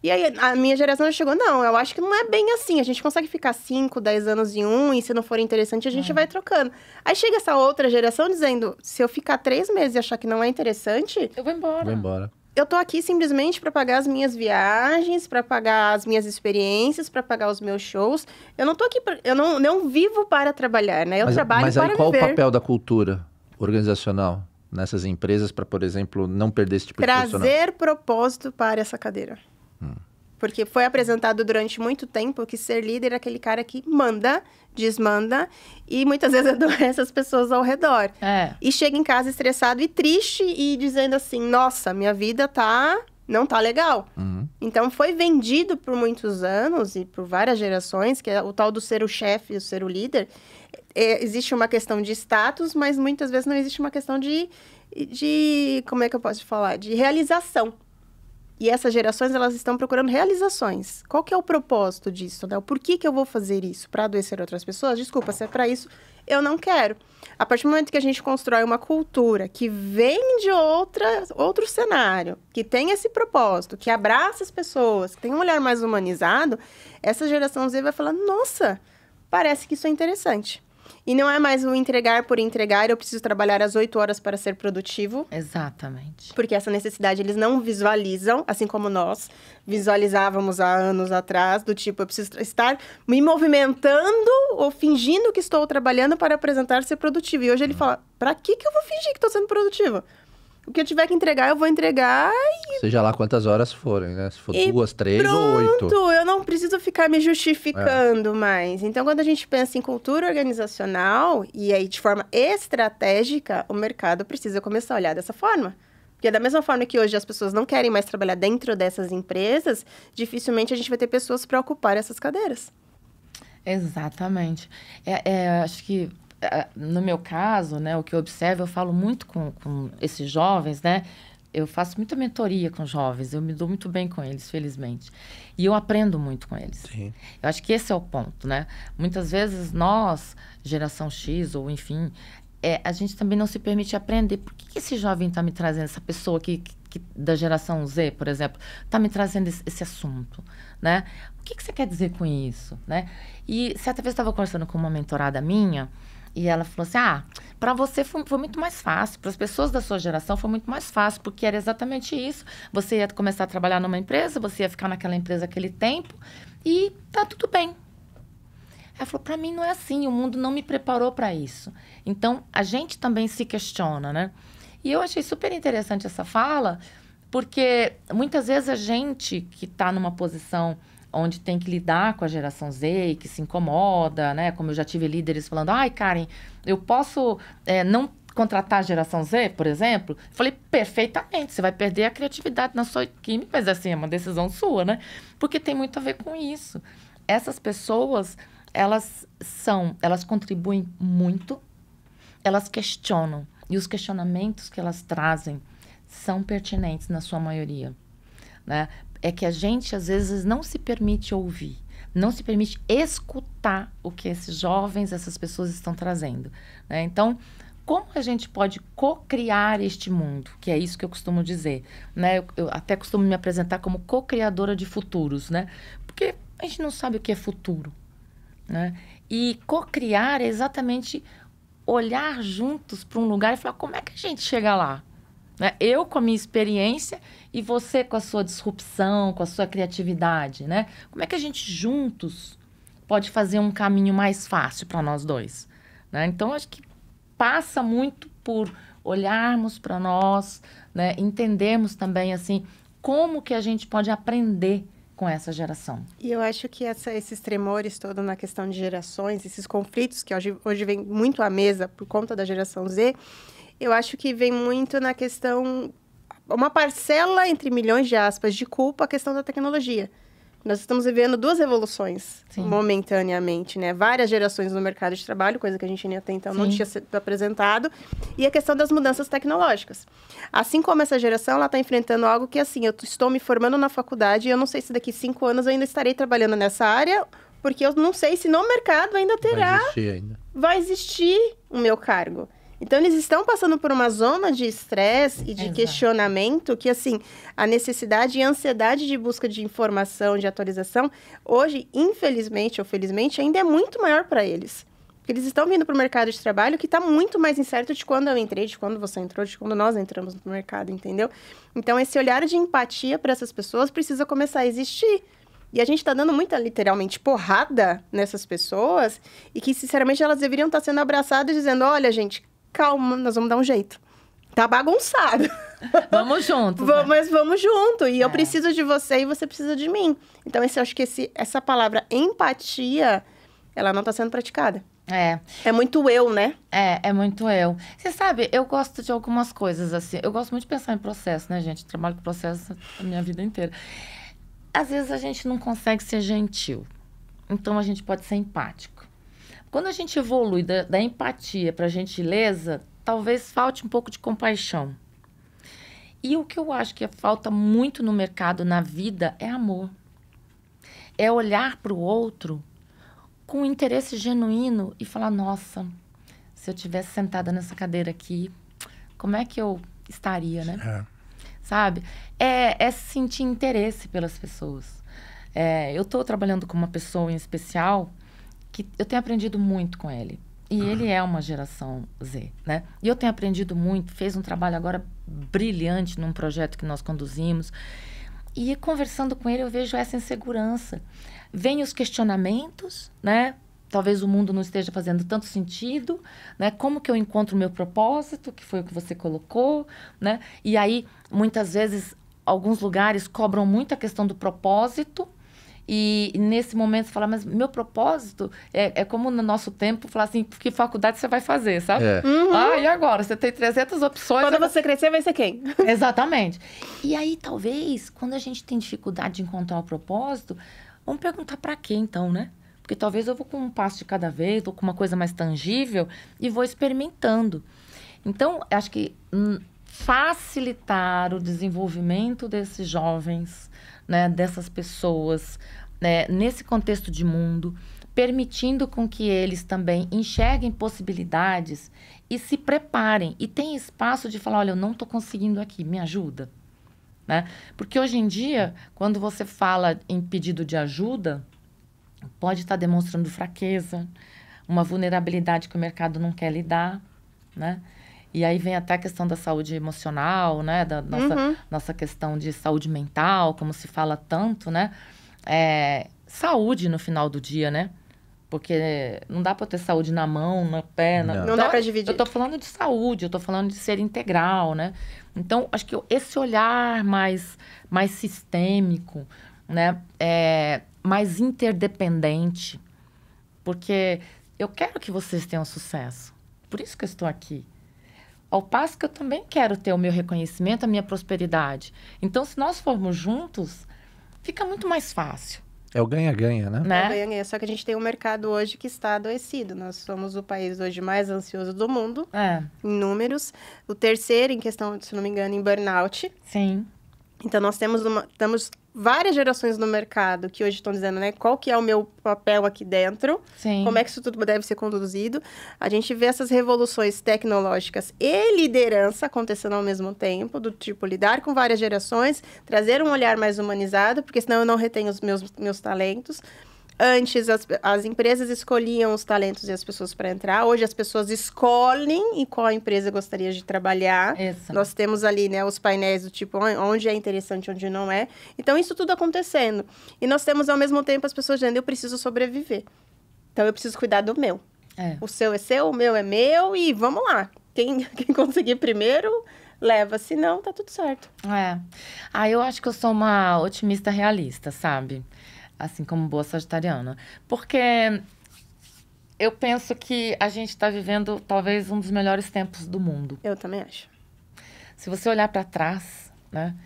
E aí, a minha geração já chegou, não, eu acho que não é bem assim. A gente consegue ficar 5, 10 anos em um, e se não for interessante, a gente vai trocando. Aí chega essa outra geração dizendo, se eu ficar 3 meses e achar que não é interessante... Eu vou embora. Vou embora. Eu tô aqui simplesmente para pagar as minhas viagens, para pagar as minhas experiências, para pagar os meus shows. Eu não tô aqui, eu não vivo para trabalhar, né? Eu trabalho para viver. Mas aí qual o papel da cultura organizacional nessas empresas para, por exemplo, não perder esse tipo de profissional? Trazer propósito para essa cadeira. Porque foi apresentado durante muito tempo que ser líder é aquele cara que manda, desmanda e muitas vezes adoece as pessoas ao redor. E chega em casa estressado e triste e dizendo assim, nossa, minha vida não tá legal. Então foi vendido por muitos anos e por várias gerações, que é o tal do ser o chefe, o ser o líder. Existe uma questão de status, mas muitas vezes não existe uma questão de como é que eu posso falar? De realização. E essas gerações, elas estão procurando realizações. Qual que é o propósito disso, né? Por que eu vou fazer isso? Para adoecer outras pessoas? Desculpa, se é para isso, eu não quero. A partir do momento que a gente constrói uma cultura que vem de outro cenário, que tem esse propósito, que abraça as pessoas, que tem um olhar mais humanizado, essa geração Z vai falar, nossa, parece que isso é interessante. E não é mais o entregar por entregar, eu preciso trabalhar às 8 horas para ser produtivo. Exatamente. Porque essa necessidade eles não visualizam, assim como nós visualizávamos há anos atrás, do tipo, eu preciso estar me movimentando ou fingindo que estou trabalhando para apresentar ser produtivo. E hoje ele fala, pra que eu vou fingir que estou sendo produtivo? O que eu tiver que entregar, eu vou entregar e... Seja lá quantas horas forem, né? Se for 2, 3 pronto, ou 8. Eu não preciso ficar me justificando mais. Então, quando a gente pensa em cultura organizacional, e aí de forma estratégica, o mercado precisa começar a olhar dessa forma. Porque da mesma forma que hoje as pessoas não querem mais trabalhar dentro dessas empresas, dificilmente a gente vai ter pessoas para ocupar essas cadeiras. Exatamente. Acho que... No meu caso, né, o que eu observo, eu falo muito com esses jovens, né? Eu faço muita mentoria com jovens, eu me dou muito bem com eles, felizmente. E eu aprendo muito com eles. Sim. Eu acho que esse é o ponto, né? Muitas vezes nós, geração X, ou enfim, a gente também não se permite aprender. Por que esse jovem está me trazendo, essa pessoa que da geração Z, por exemplo, está me trazendo esse assunto, né? O que você quer dizer com isso, né? E certa vez eu estava conversando com uma mentorada minha, e ela falou assim, para você foi muito mais fácil, para as pessoas da sua geração foi muito mais fácil, porque era exatamente isso. Você ia começar a trabalhar numa empresa, você ia ficar naquela empresa aquele tempo e tá tudo bem. Ela falou, para mim não é assim, o mundo não me preparou para isso. Então, a gente também se questiona, né? E eu achei super interessante essa fala, porque muitas vezes a gente que está numa posição onde tem que lidar com a geração Z e que se incomoda, né? Como eu já tive líderes falando, Karen, eu posso não contratar a geração Z, por exemplo? Eu falei, perfeitamente, você vai perder a criatividade na sua equipe, mas assim, é uma decisão sua, né? Porque tem muito a ver com isso. essas pessoas, elas contribuem muito, elas questionam. E os questionamentos que elas trazem são pertinentes na sua maioria, né? É que a gente, às vezes, não se permite ouvir, não se permite escutar o que esses jovens, essas pessoas estão trazendo, né? Então, como a gente pode co-criar este mundo? Que é isso que eu costumo dizer, né? Eu até costumo me apresentar como co-criadora de futuros, né? Porque a gente não sabe o que é futuro, né? E co-criar é exatamente olhar juntos para um lugar e falar, como é que a gente chega lá? Né? Eu com a minha experiência e você com a sua disrupção, com a sua criatividade, né? Como é que a gente juntos pode fazer um caminho mais fácil para nós dois? Né? Então, acho que passa muito por olharmos para nós, né? Entendermos também, assim, como que a gente pode aprender com essa geração. E eu acho que esses tremores todos na questão de gerações, esses conflitos que hoje vem muito à mesa por conta da geração Z, eu acho que vem muito na questão, uma parcela, entre milhões de aspas, de culpa, a questão da tecnologia. Nós estamos vivendo duas revoluções, sim, momentaneamente, né? Várias gerações no mercado de trabalho, coisa que a gente até então, sim, não tinha sido apresentado. E a questão das mudanças tecnológicas. Assim como essa geração, ela está enfrentando algo que, assim, eu estou me formando na faculdade e eu não sei se daqui 5 anos eu ainda estarei trabalhando nessa área, porque eu não sei se no mercado ainda terá... Vai existir o meu cargo. Então, eles estão passando por uma zona de estresse e de questionamento que, assim, a necessidade e a ansiedade de busca de informação, de atualização, hoje, infelizmente ou felizmente, ainda é muito maior para eles. Porque eles estão vindo para o mercado de trabalho que está muito mais incerto de quando eu entrei, de quando você entrou, de quando nós entramos no mercado, entendeu? Então, esse olhar de empatia para essas pessoas precisa começar a existir. E a gente está dando muita, literalmente, porrada nessas pessoas e que, sinceramente, elas deveriam estar sendo abraçadas dizendo, olha, gente, calma, nós vamos dar um jeito. Tá bagunçado. Vamos juntos, né? Mas vamos junto. E eu preciso de você e você precisa de mim. Então, eu acho que essa palavra empatia, ela não está sendo praticada. É muito eu, né? É muito eu. Você sabe, eu gosto de algumas coisas, assim. Eu gosto muito de pensar em processo, né, gente? Trabalho com processo a minha vida inteira. Às vezes, a gente não consegue ser gentil. Então, a gente pode ser empático. Quando a gente evolui da empatia para a gentileza, talvez falte um pouco de compaixão. E o que eu acho que falta muito no mercado, na vida, é amor. É olhar para o outro com um interesse genuíno e falar, nossa, se eu tivesse sentada nessa cadeira aqui, como é que eu estaria, né? Sabe? É sentir interesse pelas pessoas. Eu estou trabalhando com uma pessoa em especial que eu tenho aprendido muito com ele. E ele é uma geração Z, né? E eu tenho aprendido muito, fez um trabalho agora brilhante num projeto que nós conduzimos. E conversando com ele, eu vejo essa insegurança. Vêm os questionamentos, né? Talvez o mundo não esteja fazendo tanto sentido, né? Como que eu encontro o meu propósito, que foi o que você colocou, né? E aí, muitas vezes, alguns lugares cobram muito a questão do propósito. E nesse momento você fala, mas meu propósito é como no nosso tempo, falar assim, que faculdade você vai fazer, sabe? E agora? Você tem 300 opções. Quando você crescer, vai ser quem? Exatamente. E aí, talvez, quando a gente tem dificuldade de encontrar o propósito, vamos perguntar para quê, então, né? Porque talvez eu vou com um passo de cada vez, ou com uma coisa mais tangível, e vou experimentando. Então, acho que facilitar o desenvolvimento desses jovens, né, dessas pessoas, né, nesse contexto de mundo, permitindo com que eles também enxerguem possibilidades e se preparem. E tem espaço de falar, olha, eu não estou conseguindo aqui, me ajuda. Né? Porque hoje em dia, quando você fala em pedido de ajuda, pode estar demonstrando fraqueza, uma vulnerabilidade que o mercado não quer lidar, né? E aí vem até a questão da saúde emocional, né? Da nossa questão de saúde mental, como se fala tanto, né? Saúde no final do dia, né? Porque não dá para ter saúde na mão, no pé. Não dá para dividir. Eu tô falando de saúde, eu tô falando de ser integral, né? Então, acho que esse olhar mais sistêmico, né? Mais interdependente. Porque eu quero que vocês tenham sucesso. Por isso que eu estou aqui. Ao passo que eu também quero ter o meu reconhecimento, a minha prosperidade. Então, se nós formos juntos, fica muito mais fácil. É o ganha-ganha, né? né? É o ganha-ganha. Só que a gente tem um mercado hoje que está adoecido. Nós somos o país hoje mais ansioso do mundo, em números. O terceiro, em questão, se não me engano, em burnout. Sim. Então, nós temos várias gerações no mercado que hoje estão dizendo, né? Qual que é o meu papel aqui dentro? Sim. Como é que isso tudo deve ser conduzido? A gente vê essas revoluções tecnológicas e liderança acontecendo ao mesmo tempo, do tipo, lidar com várias gerações, trazer um olhar mais humanizado, porque senão eu não retenho os meus talentos. Antes, as empresas escolhiam os talentos e as pessoas para entrar. Hoje, as pessoas escolhem em qual empresa gostaria de trabalhar. Isso. Nós temos ali, né, os painéis do tipo, onde é interessante, onde não é. Então, isso tudo acontecendo. E nós temos, ao mesmo tempo, as pessoas dizendo, eu preciso sobreviver. Então, eu preciso cuidar do meu. O seu é seu, o meu é meu e vamos lá. Quem conseguir primeiro, leva. Se não, tá tudo certo. Eu acho que eu sou uma otimista realista, sabe? Assim como boa sagitariana. Porque eu penso que a gente está vivendo talvez um dos melhores tempos do mundo. Eu também acho. Se você olhar para trás, né?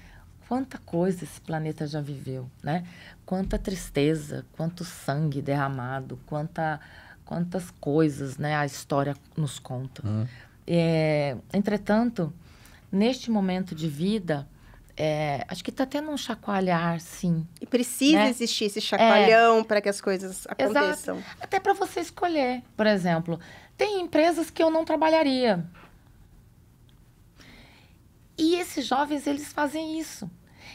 Quanta coisa esse planeta já viveu, né? Quanta tristeza, quanto sangue derramado, quantas coisas, né? A história nos conta. Entretanto, neste momento de vida... acho que está tendo um chacoalhar, sim. E precisa existir esse chacoalhão para que as coisas aconteçam. Exato. Até para você escolher. Por exemplo, tem empresas que eu não trabalharia. E esses jovens, eles fazem isso.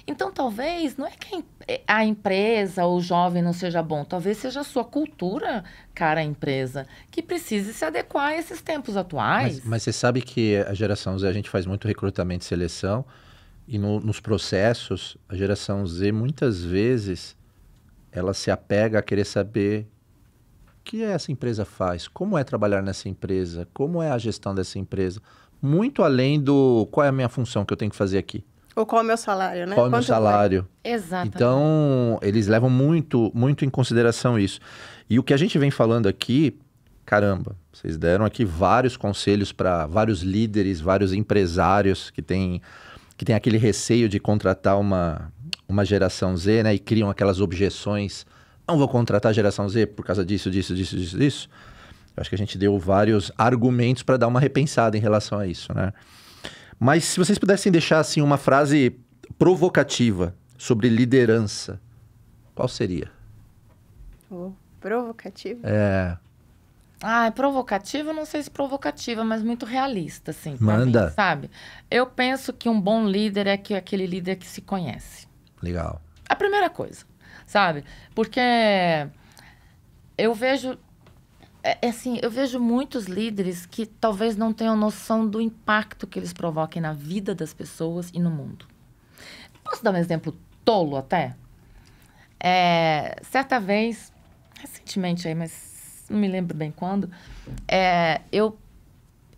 Então, talvez, não é que a empresa ou o jovem não seja bom. Talvez seja a sua cultura, cara, a empresa, que precise se adequar a esses tempos atuais. Mas você sabe que a geração Z, a gente faz muito recrutamento e seleção. E nos processos, a geração Z, muitas vezes, ela se apega a querer saber o que essa empresa faz, como é trabalhar nessa empresa, como é a gestão dessa empresa. Muito além do qual é a minha função que eu tenho que fazer aqui. Ou qual é o meu salário, né? Qual é o meu salário. Exatamente. Então, eles levam muito, muito em consideração isso. E o que a gente vem falando aqui, caramba, vocês deram aqui vários conselhos para vários líderes, vários empresários que têm aquele receio de contratar uma geração Z, né? E criam aquelas objeções. Não vou contratar a geração Z por causa disso. Eu acho que a gente deu vários argumentos para dar uma repensada em relação a isso, né? Mas se vocês pudessem deixar, assim, uma frase provocativa sobre liderança, qual seria? Provocativa? Provocativa, não sei se provocativa, mas muito realista, assim. Manda. Mim, sabe? Eu penso que um bom líder é aquele líder que se conhece. Legal. A primeira coisa, sabe? Porque eu vejo... eu vejo muitos líderes que talvez não tenham noção do impacto que eles provoquem na vida das pessoas e no mundo. Posso dar um exemplo tolo até? Certa vez, recentemente aí, mas não me lembro bem quando, eu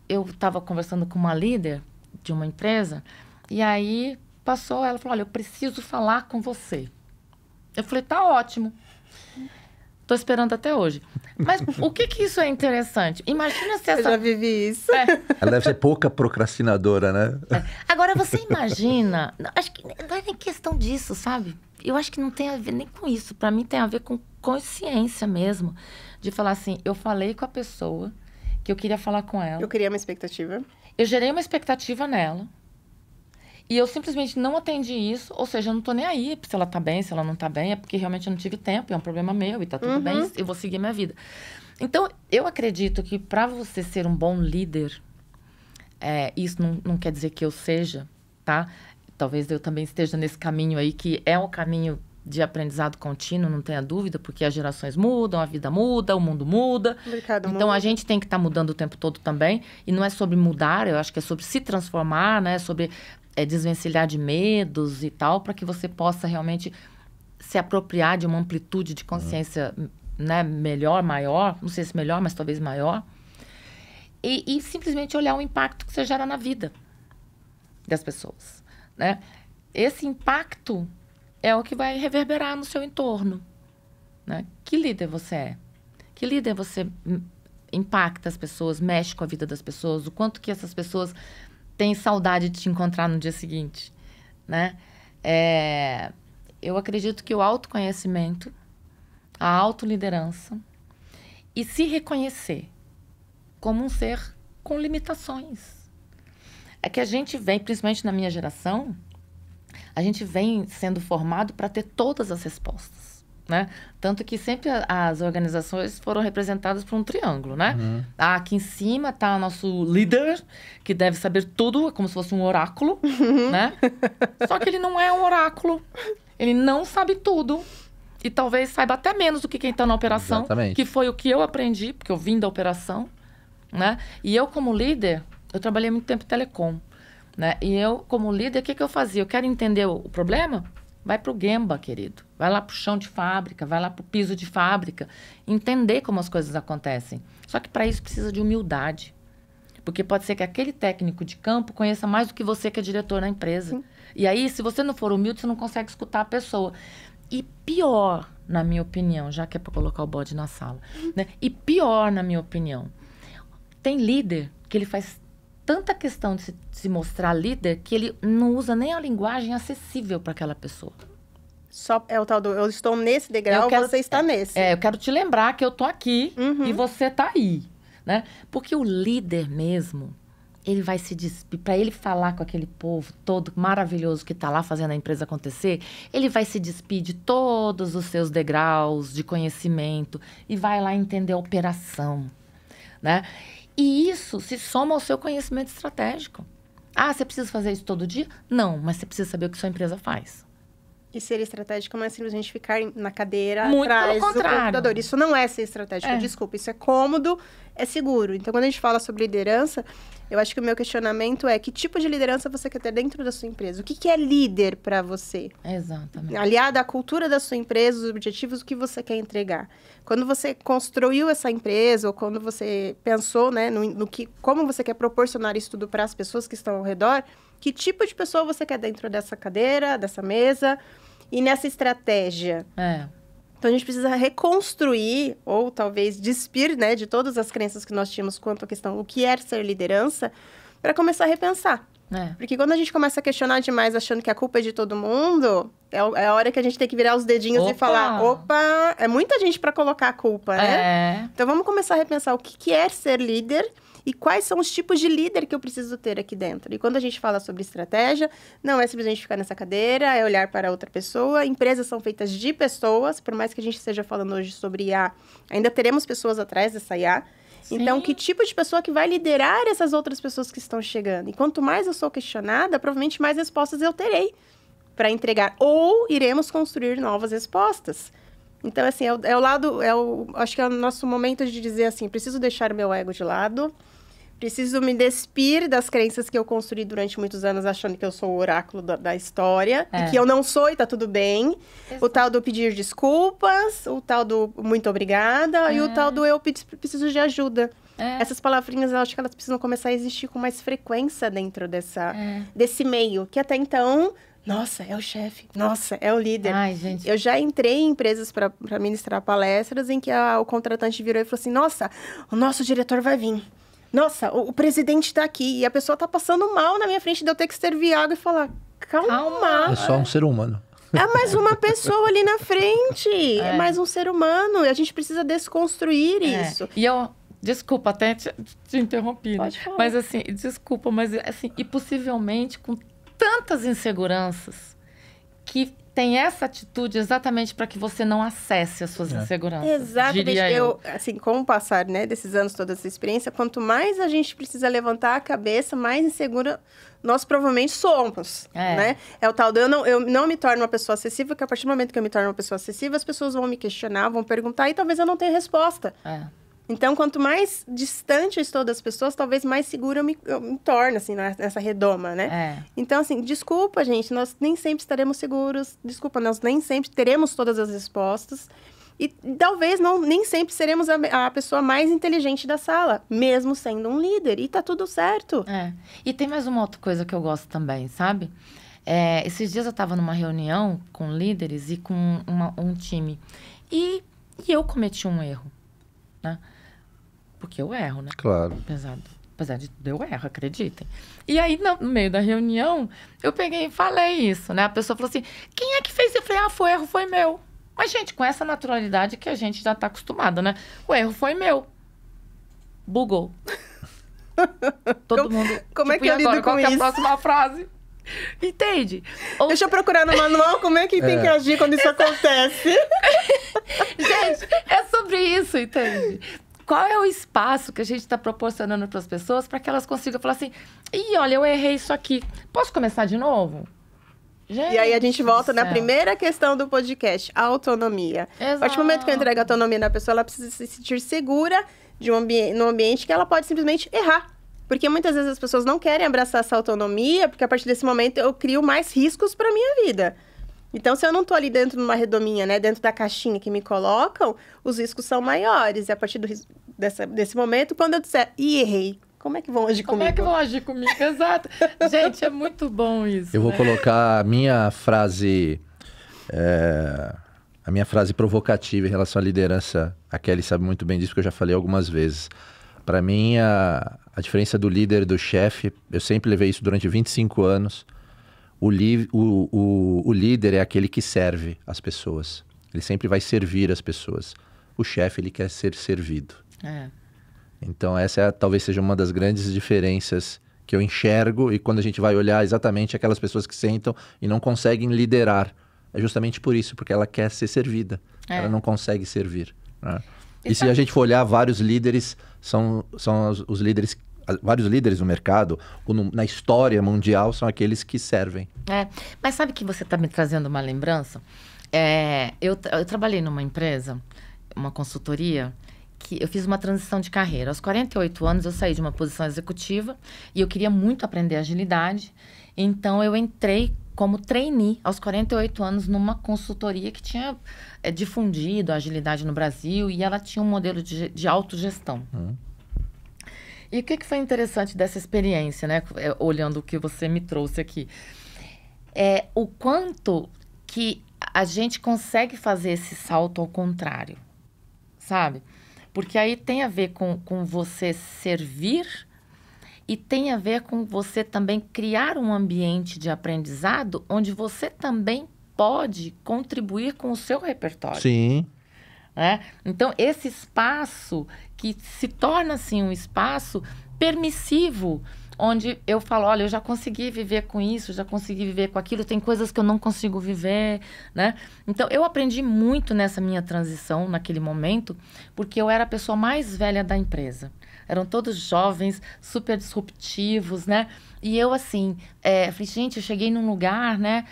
estava conversando com uma líder de uma empresa e aí ela falou, olha, eu preciso falar com você. Eu falei, tá ótimo. Tô esperando até hoje. Mas o que isso é interessante? Imagina se essa... Eu já vivi isso. Ela deve ser pouca procrastinadora, né? Agora, você imagina... Acho que não é nem questão disso, sabe? Eu acho que não tem a ver nem com isso. Para mim, tem a ver com consciência mesmo. De falar assim, eu falei com a pessoa que eu queria falar com ela. Eu criei uma expectativa. Eu gerei uma expectativa nela. E eu simplesmente não atendi isso, ou seja, eu não tô nem aí se ela tá bem, se ela não tá bem, é porque realmente eu não tive tempo, é um problema meu e tá tudo bem, eu vou seguir minha vida. Então, eu acredito que para você ser um bom líder, isso não quer dizer que eu seja, tá? Talvez eu também esteja nesse caminho aí, que é um caminho de aprendizado contínuo, não tenha dúvida, porque as gerações mudam, a vida muda, o mundo muda. Então, a gente tem que estar mudando o tempo todo também. E não é sobre mudar, eu acho que é sobre se transformar, né? Sobre desvencilhar de medos e tal, para que você possa realmente se apropriar de uma amplitude de consciência, né? Melhor, maior. Não sei se melhor, mas talvez maior. E simplesmente olhar o impacto que você gera na vida das pessoas, né? Esse impacto é o que vai reverberar no seu entorno, né? Que líder você é? Que líder você impacta as pessoas, mexe com a vida das pessoas? O quanto que essas pessoas têm saudade de te encontrar no dia seguinte, né? Eu acredito que o autoconhecimento a autoliderança e se reconhecer como um ser com limitações. É que a gente vem, principalmente na minha geração, a gente vem sendo formado para ter todas as respostas, né? Tanto que sempre as organizações foram representadas por um triângulo, né? Aqui em cima está o nosso líder, que deve saber tudo, como se fosse um oráculo, né? Só que ele não é um oráculo, ele não sabe tudo. E talvez saiba até menos do que quem está na operação. Exatamente. Que foi o que eu aprendi, porque eu vim da operação, né? E eu, como líder, eu trabalhei muito tempo em telecom, né? E eu, como líder, o que eu fazia? Eu quero entender o problema? Vai pro Gemba, querido. Vai lá pro chão de fábrica, vai lá pro piso de fábrica. Entender como as coisas acontecem. Só que para isso precisa de humildade. Porque pode ser que aquele técnico de campo conheça mais do que você, que é diretor na empresa. Sim. E aí, se você não for humilde, você não consegue escutar a pessoa. E pior, na minha opinião, já que é para colocar o bode na sala, né? E pior, na minha opinião, tem líder que ele faz tanta questão de se mostrar líder que ele não usa nem a linguagem acessível para aquela pessoa. Só é o tal do eu estou nesse degrau, você está nesse. Eu quero te lembrar que eu tô aqui e você tá aí, né? Porque o líder mesmo, ele vai se despir, para ele falar com aquele povo todo maravilhoso que está lá fazendo a empresa acontecer, ele vai se despir de todos os seus degraus de conhecimento e vai lá entender a operação, né? E isso se soma ao seu conhecimento estratégico. Ah, você precisa fazer isso todo dia? Não, mas você precisa saber o que sua empresa faz. E ser estratégico não é simplesmente ficar na cadeira Muito atrás pelo do computador. Isso não é ser estratégico, desculpa. Isso é cômodo, é seguro. Então, quando a gente fala sobre liderança, eu acho que o meu questionamento é que tipo de liderança você quer ter dentro da sua empresa? O que é líder para você? Exatamente. Aliado à cultura da sua empresa, os objetivos, o que você quer entregar. Quando você construiu essa empresa, ou quando você pensou, né, como você quer proporcionar isso tudo para as pessoas que estão ao redor, que tipo de pessoa você quer dentro dessa cadeira, dessa mesa e nessa estratégia? Então, a gente precisa reconstruir, ou talvez despir, né, de todas as crenças que nós tínhamos quanto à questão do que é ser liderança, para começar a repensar. Porque quando a gente começa a questionar demais, achando que a culpa é de todo mundo, é a hora que a gente tem que virar os dedinhos e falar, opa, é muita gente para colocar a culpa, né? Então, vamos começar a repensar o que é ser líder e quais são os tipos de líder que eu preciso ter aqui dentro. E quando a gente fala sobre estratégia, não é simplesmente ficar nessa cadeira, é olhar para outra pessoa. Empresas são feitas de pessoas, por mais que a gente esteja falando hoje sobre IA, ainda teremos pessoas atrás dessa IA. Sim. Então, que tipo de pessoa que vai liderar essas outras pessoas que estão chegando? E quanto mais eu sou questionada, provavelmente mais respostas eu terei para entregar. Ou iremos construir novas respostas. Então, assim, acho que é o nosso momento de dizer assim, preciso deixar o meu ego de lado, preciso me despir das crenças que eu construí durante muitos anos, achando que eu sou o oráculo da história, e que eu não sou e tá tudo bem. Exato. O tal do pedir desculpas, o tal do muito obrigada, e o tal do eu preciso de ajuda. Essas palavrinhas, eu acho que elas precisam começar a existir com mais frequência dentro desse meio, que até então... Nossa, é o chefe. Nossa, é o líder. Ai, gente. Eu já entrei em empresas para ministrar palestras em que o contratante virou e falou assim, nossa, o nosso diretor vai vir. Nossa, o presidente está aqui. E a pessoa está passando mal na minha frente de eu ter que servir água e falar, calma. É só um ser humano. É mais uma pessoa ali na frente. É mais um ser humano. E a gente precisa desconstruir isso. E eu... Desculpa, até te interrompi. Pode falar. Mas assim, desculpa, mas assim, e possivelmente com tantas inseguranças que tem essa atitude exatamente para que você não acesse as suas inseguranças. Exatamente. Diria eu. Assim, com o passar, né, desses anos, toda essa experiência, quanto mais a gente precisa levantar a cabeça, mais insegura nós provavelmente somos, né? É o tal do eu não me torno uma pessoa acessível, que a partir do momento que eu me torno uma pessoa acessível, as pessoas vão me questionar, vão perguntar e talvez eu não tenha resposta. Então, quanto mais distante eu estou das pessoas, talvez mais segura eu me torno, assim, nessa redoma, né? Então, assim, desculpa, gente, nós nem sempre estaremos seguros. Desculpa, nós nem sempre teremos todas as respostas. E talvez nem sempre seremos a pessoa mais inteligente da sala, mesmo sendo um líder. E tá tudo certo. E tem mais uma outra coisa que eu gosto também, sabe? Esses dias eu estava numa reunião com líderes e com um time. E eu cometi um erro, né? Porque eu erro, né? Claro. Apesar de tudo, eu erro, acreditem. E aí, no meio da reunião, eu peguei e falei isso, né? A pessoa falou assim, quem é que fez? Eu falei, o erro foi meu. Mas, gente, com essa naturalidade que a gente já está acostumada, né? O erro foi meu. Bugou. Todo mundo... Como é que eu lido com qual isso? Qual é a próxima frase? Entende? Deixa eu procurar no manual como é que tem que agir quando isso acontece. Gente, é sobre isso, entende? Qual é o espaço que a gente está proporcionando para as pessoas para que elas consigam falar assim, ih, olha, eu errei isso aqui. Posso começar de novo? Gente, e aí a gente volta na céu. primeira questão do podcast, a autonomia. Exato. A partir do momento que eu entrego a autonomia na pessoa, ela precisa se sentir segura de num ambiente que ela pode simplesmente errar. Porque muitas vezes as pessoas não querem abraçar essa autonomia, porque a partir desse momento eu crio mais riscos para minha vida. Então, se eu não tô ali dentro de uma redominha, né, dentro da caixinha que me colocam, os riscos são maiores. E a partir desse momento, quando eu disser, errei, como é que vão agir comigo? Como é que vão agir comigo? Exato. Gente, é muito bom isso. Eu vou colocar a minha frase provocativa em relação à liderança. A Kelly sabe muito bem disso, porque eu já falei algumas vezes. Para mim, a diferença do líder e do chefe, eu sempre levei isso durante 25 anos. O líder é aquele que serve as pessoas. Ele sempre vai servir as pessoas. O chefe, ele quer ser servido. Então, essa talvez seja uma das grandes diferenças que eu enxergo. E quando a gente vai olhar exatamente aquelas pessoas que sentam e não conseguem liderar. É justamente por isso, porque ela quer ser servida. Ela não consegue servir, né? E se a gente for olhar, vários líderes são os líderes, vários líderes no mercado, ou na história mundial, são aqueles que servem. Mas sabe que você está me trazendo uma lembrança? Eu trabalhei numa empresa, uma consultoria, que eu fiz uma transição de carreira. Aos 48 anos, eu saí de uma posição executiva e eu queria muito aprender agilidade. Então, eu entrei como trainee aos 48 anos numa consultoria que tinha difundido a agilidade no Brasil e ela tinha um modelo de autogestão. E o que foi interessante dessa experiência, né? Olhando o que você me trouxe aqui. O quanto que a gente consegue fazer esse salto ao contrário, sabe? Porque aí tem a ver com você servir e tem a ver com você também criar um ambiente de aprendizado onde você também pode contribuir com o seu repertório. Sim. Então, esse espaço que se torna, assim, um espaço permissivo, onde eu falo, olha, eu já consegui viver com isso, já consegui viver com aquilo, tem coisas que eu não consigo viver, né? Então, eu aprendi muito nessa minha transição, naquele momento, porque eu era a pessoa mais velha da empresa. Eram todos jovens, super disruptivos, né? E eu, assim, falei, gente, eu cheguei num lugar, né,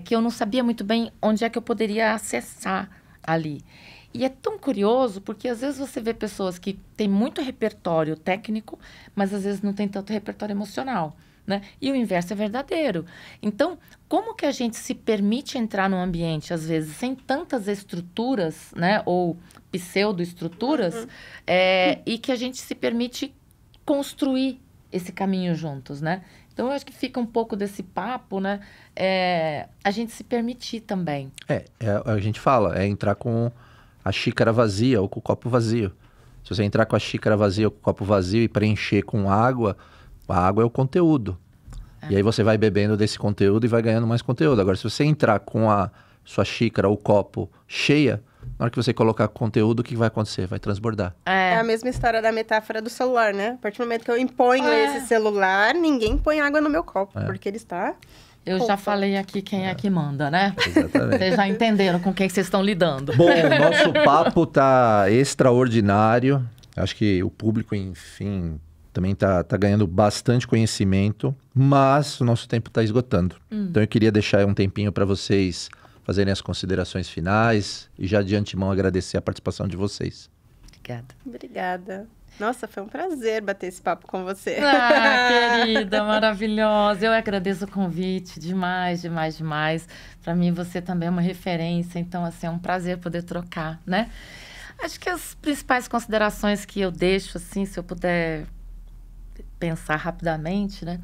que eu não sabia muito bem onde é que eu poderia acessar ali. E é tão curioso, porque às vezes você vê pessoas que têm muito repertório técnico, mas às vezes não tem tanto repertório emocional, né? E o inverso é verdadeiro. Então, como que a gente se permite entrar num ambiente, às vezes, sem tantas estruturas, né? Ou pseudo-estruturas, e que a gente se permite construir esse caminho juntos, né? Então, eu acho que fica um pouco desse papo, né? A gente se permitir também. A gente fala, entrar com a xícara vazia ou com o copo vazio. Se você entrar com a xícara vazia ou com o copo vazio e preencher com água, a água é o conteúdo. E aí você vai bebendo desse conteúdo e vai ganhando mais conteúdo. Agora, se você entrar com a sua xícara ou copo cheia, na hora que você colocar conteúdo, o que vai acontecer? Vai transbordar. É a mesma história da metáfora do celular, né? A partir do momento que eu imponho esse celular, ninguém põe água no meu copo, porque ele está... Eu já falei aqui quem é que manda, né? Exatamente. Vocês já entenderam com quem vocês estão lidando. Bom, o nosso papo tá extraordinário. Acho que o público, enfim, também tá ganhando bastante conhecimento, mas o nosso tempo está esgotando. Então eu queria deixar um tempinho para vocês fazerem as considerações finais e já de antemão agradecer a participação de vocês. Obrigada. Nossa, foi um prazer bater esse papo com você. Querida, maravilhosa. Eu agradeço o convite demais, demais, demais. Para mim, você também é uma referência. Então, assim, é um prazer poder trocar, né? Acho que as principais considerações que eu deixo, assim, se eu puder pensar rapidamente, né?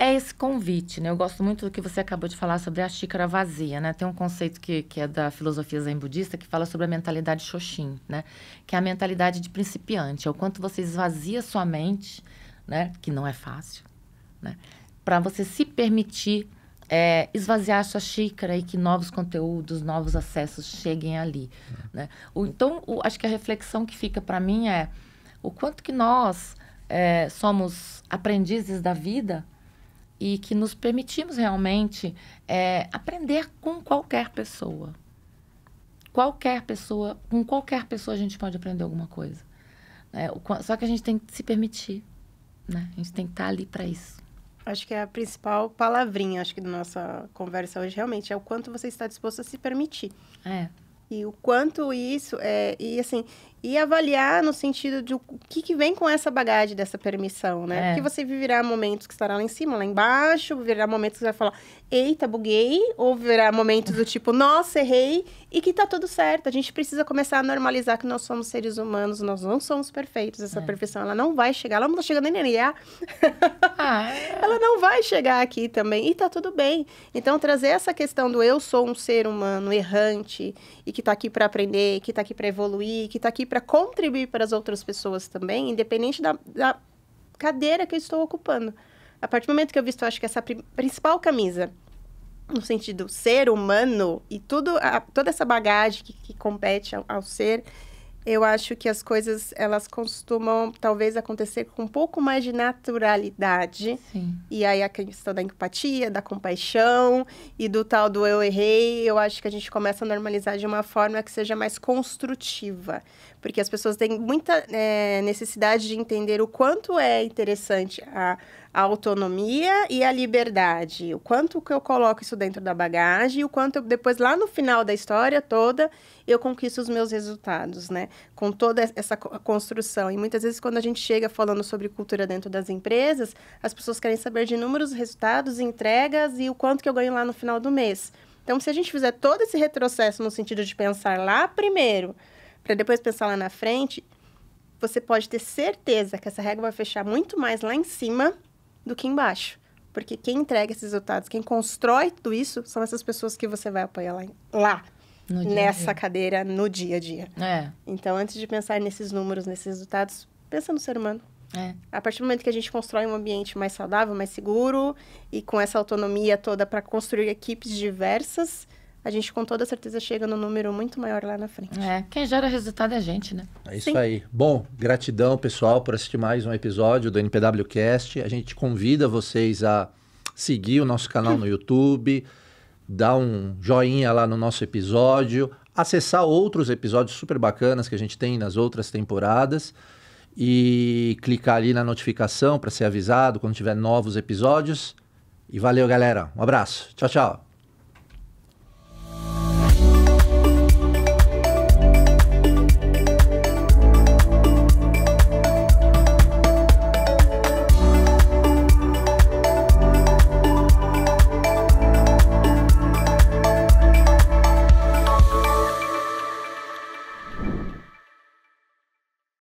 É esse convite, né? Eu gosto muito do que você acabou de falar sobre a xícara vazia, né? Tem um conceito que é da filosofia zen budista que fala sobre a mentalidade Shoshin, né? Que é a mentalidade de principiante. É o quanto você esvazia sua mente, né? Que não é fácil, né? Para você se permitir esvaziar sua xícara e que novos conteúdos, novos acessos cheguem ali, né? Então, acho que a reflexão que fica para mim é o quanto que nós somos aprendizes da vida e que nos permitimos realmente aprender com qualquer pessoa. Com qualquer pessoa a gente pode aprender alguma coisa. Só que a gente tem que se permitir, né? A gente tem que estar ali para isso. Acho que é a principal palavrinha, acho que da nossa conversa hoje, realmente, é o quanto você está disposto a se permitir. E o quanto isso e avaliar no sentido de o que vem com essa bagagem dessa permissão, né? Porque você viverá momentos que estará lá em cima, lá embaixo, viverá momentos que você vai falar, eita, buguei, ou viverá momentos do tipo, nossa, errei, e que tá tudo certo. A gente precisa começar a normalizar que nós somos seres humanos, nós não somos perfeitos. Essa perfeição, ela não vai chegar, ela não tá chegando nem na NA. Ela não vai chegar aqui também, e tá tudo bem. Então, trazer essa questão do eu sou um ser humano errante, e que tá aqui para aprender, que tá aqui para evoluir, que tá aqui para contribuir para as outras pessoas também, independente da cadeira que eu estou ocupando. A partir do momento que eu visto, acho que essa principal camisa, no sentido ser humano e toda essa bagagem que compete ao ser, eu acho que as coisas, elas costumam, talvez, acontecer com um pouco mais de naturalidade. Sim. E aí, a questão da empatia, da compaixão e do tal do eu errei, eu acho que a gente começa a normalizar de uma forma que seja mais construtiva. Porque as pessoas têm muita necessidade de entender o quanto é interessante a autonomia e a liberdade. O quanto que eu coloco isso dentro da bagagem e o quanto depois, lá no final da história toda, eu conquisto os meus resultados, né? Com toda essa construção. E muitas vezes, quando a gente chega falando sobre cultura dentro das empresas, as pessoas querem saber de números, resultados, entregas e o quanto que eu ganho lá no final do mês. Então, se a gente fizer todo esse retrocesso no sentido de pensar lá primeiro, para depois pensar lá na frente, você pode ter certeza que essa regra vai fechar muito mais lá em cima do que embaixo. Porque quem entrega esses resultados, quem constrói tudo isso, são essas pessoas que você vai apoiar lá nessa cadeira, no dia a dia. Então, antes de pensar nesses números, nesses resultados, pensa no ser humano. A partir do momento que a gente constrói um ambiente mais saudável, mais seguro, e com essa autonomia toda para construir equipes diversas, a gente com toda certeza chega num número muito maior lá na frente. Quem gera resultado é a gente, né? É isso aí. Bom, gratidão, pessoal, por assistir mais um episódio do NPWcast. A gente convida vocês a seguir o nosso canal no YouTube, dar um joinha lá no nosso episódio, acessar outros episódios super bacanas que a gente tem nas outras temporadas e clicar ali na notificação para ser avisado quando tiver novos episódios. E valeu, galera. Um abraço. Tchau, tchau.